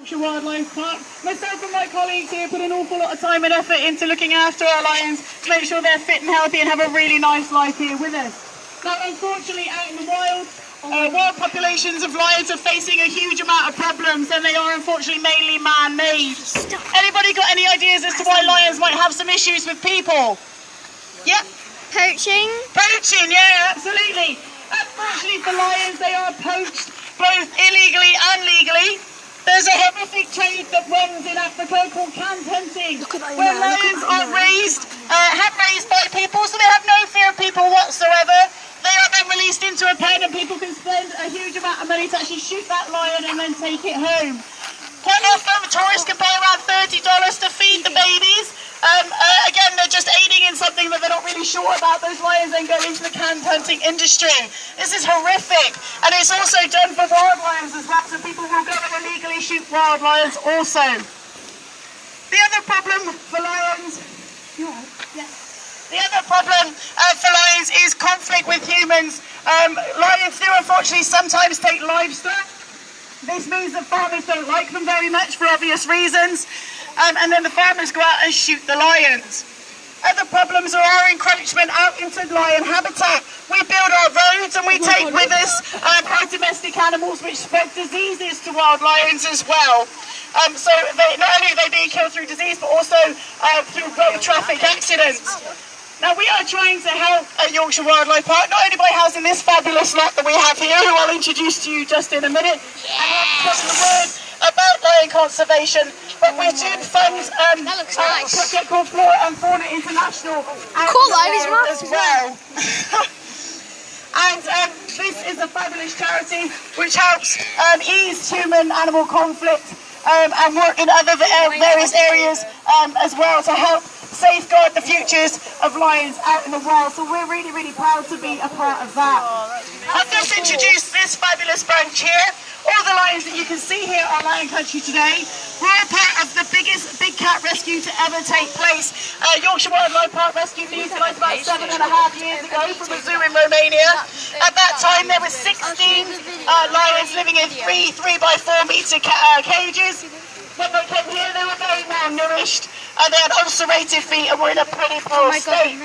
Yorkshire Wildlife Park. Myself and my colleagues here put an awful lot of time and effort into looking after our lions to make sure they're fit and healthy and have a really nice life here with us. Now, unfortunately, out in the wild, wild populations of lions are facing a huge amount of problems, and they are unfortunately mainly man-made. Anybody got any ideas as to why lions might have some issues with people? Yep. Poaching? Poaching, yeah, absolutely. Unfortunately for lions, they are poached both illegally and legally. There's a horrific trade that runs in Africa called canned hunting, where lions are raised by people, so they have no fear of people whatsoever. They are then released into a pen, and people can spend a huge amount of money to actually shoot that lion and then take it home. Quite often, tourists can pay around $30 to feed the babies. Again, they're just aiding in something that they're not really sure about. Those lions then go into the canned hunting industry. This is horrific, and it's also done for wild lions as well, so people will go and illegally shoot wild lions also. The other problem for lions... The other problem for lions is conflict with humans. Lions do unfortunately sometimes take livestock. This means that farmers don't like them very much for obvious reasons. And then the farmers go out and shoot the lions. Other problems are our encroachment out into lion habitat. We build our roads and we take with us our domestic animals, which spread diseases to wild lions as well. So not only are they being killed through disease, but also through road traffic accidents. Now, we are trying to help at Yorkshire Wildlife Park, not only by housing this fabulous lot that we have here, who I'll introduce to you just in a minute, and put the word about lion conservation, but we do fund a project called Flora and Fauna International as well. And this is a fabulous charity which helps ease human-animal conflict and work in other various areas as well to help safeguard the futures of lions out in the wild. So we're really, really proud to be a part of that. I've just introduced this fabulous bunch here. All the lions that you can see here are Lion Country today. We're a part of the biggest big cat rescue to ever take place. Yorkshire Wildlife Park rescued these guys about 7.5 years ago from a zoo in Romania. At that time there were 16 lions living in 3x4 metre cages. When they came here they were very malnourished and they had ulcerated feet and were in a pretty poor state.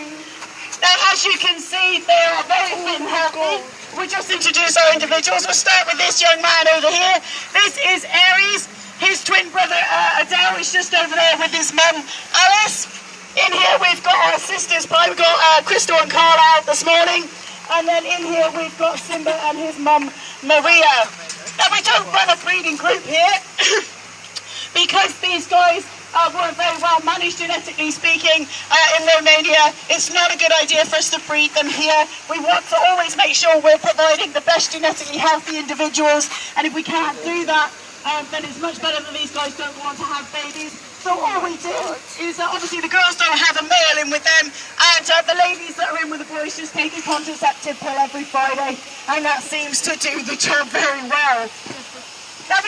Now, as you can see, they are very fit and healthy. We'll just introduce our individuals. We'll start with this young man over here. This is Aries. His twin brother Adele is just over there with his mum Alice. In here we've got our sisters. We've got Crystal and Carlisle this morning. And then in here we've got Simba and his mum Maria. Now, we don't run a breeding group here because these guys weren't very well managed, genetically speaking, in Romania. It's not a good idea for us to breed them here. We want to always make sure we're providing the best genetically healthy individuals, and if we can't do that, then it's much better that these guys don't want to have babies. So all we do is, obviously the girls don't have a male in with them, and the ladies that are in with the boys just take a contraceptive pill every Friday, and that seems to do the job very well. Now,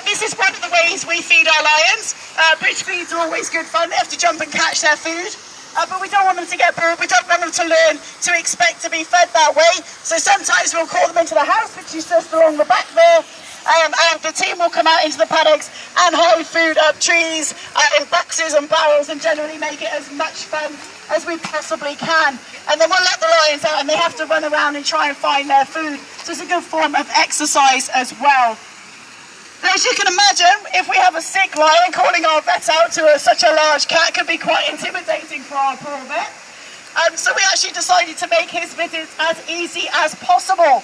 this is one of the ways we feed our lions. Bridge feeds are always good fun. They have to jump and catch their food. But we don't want them to get bored. We don't want them to learn to expect to be fed that way. So sometimes we'll call them into the house, which is just along the back there. And the team will come out into the paddocks and hide food up trees, in boxes and barrels, and generally make it as much fun as we possibly can. And then we'll let the lions out and they have to run around and try and find their food. So it's a good form of exercise as well. Now, as you can imagine, if we have a sick lion, calling our vet out to such a large cat could be quite intimidating for our poor vet. So we actually decided to make his visits as easy as possible.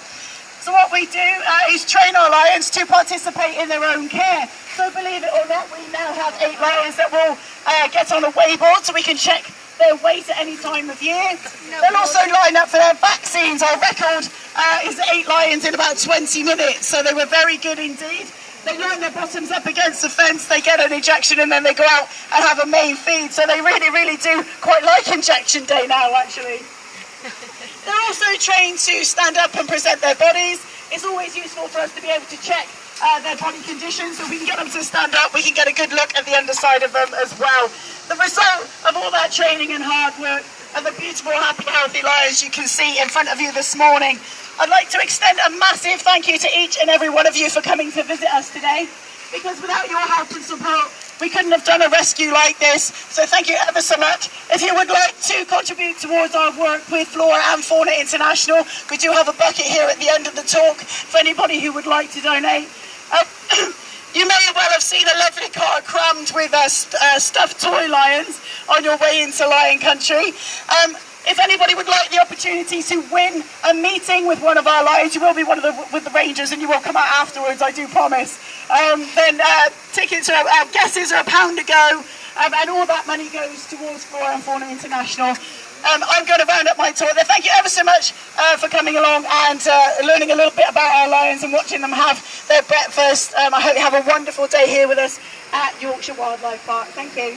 So what we do is train our lions to participate in their own care. So believe it or not, we now have 8 lions that will get on a weigh board so we can check their weight at any time of year. They'll also line up for their vaccines. Our record is 8 lions in about 20 minutes, so they were very good indeed. They line their bottoms up against the fence, they get an injection, and then they go out and have a main feed. So they really, really do quite like injection day now, actually. They're also trained to stand up and present their bodies. It's always useful for us to be able to check their body condition, so we can get them to stand up, we can get a good look at the underside of them as well. The result of all that training and hard work are the beautiful, happy, healthy lions you can see in front of you this morning. I'd like to extend a massive thank you to each and every one of you for coming to visit us today. because without your help and support, we couldn't have done a rescue like this. So thank you ever so much. If you would like to contribute towards our work with Flora and Fauna International, we do have a bucket here at the end of the talk for anybody who would like to donate. You may well have seen a lovely car crammed with stuffed toy lions on your way into Lion Country. If anybody would like the opportunity to win a meeting with one of our lions, you will be with the rangers and you will come out afterwards, I do promise. Then tickets are, guesses are £1 to go, and all that money goes towards Flora and Fauna International. I'm going to round up my talk there. Thank you ever so much for coming along and learning a little bit about our lions and watching them have their breakfast. I hope you have a wonderful day here with us at Yorkshire Wildlife Park. Thank you.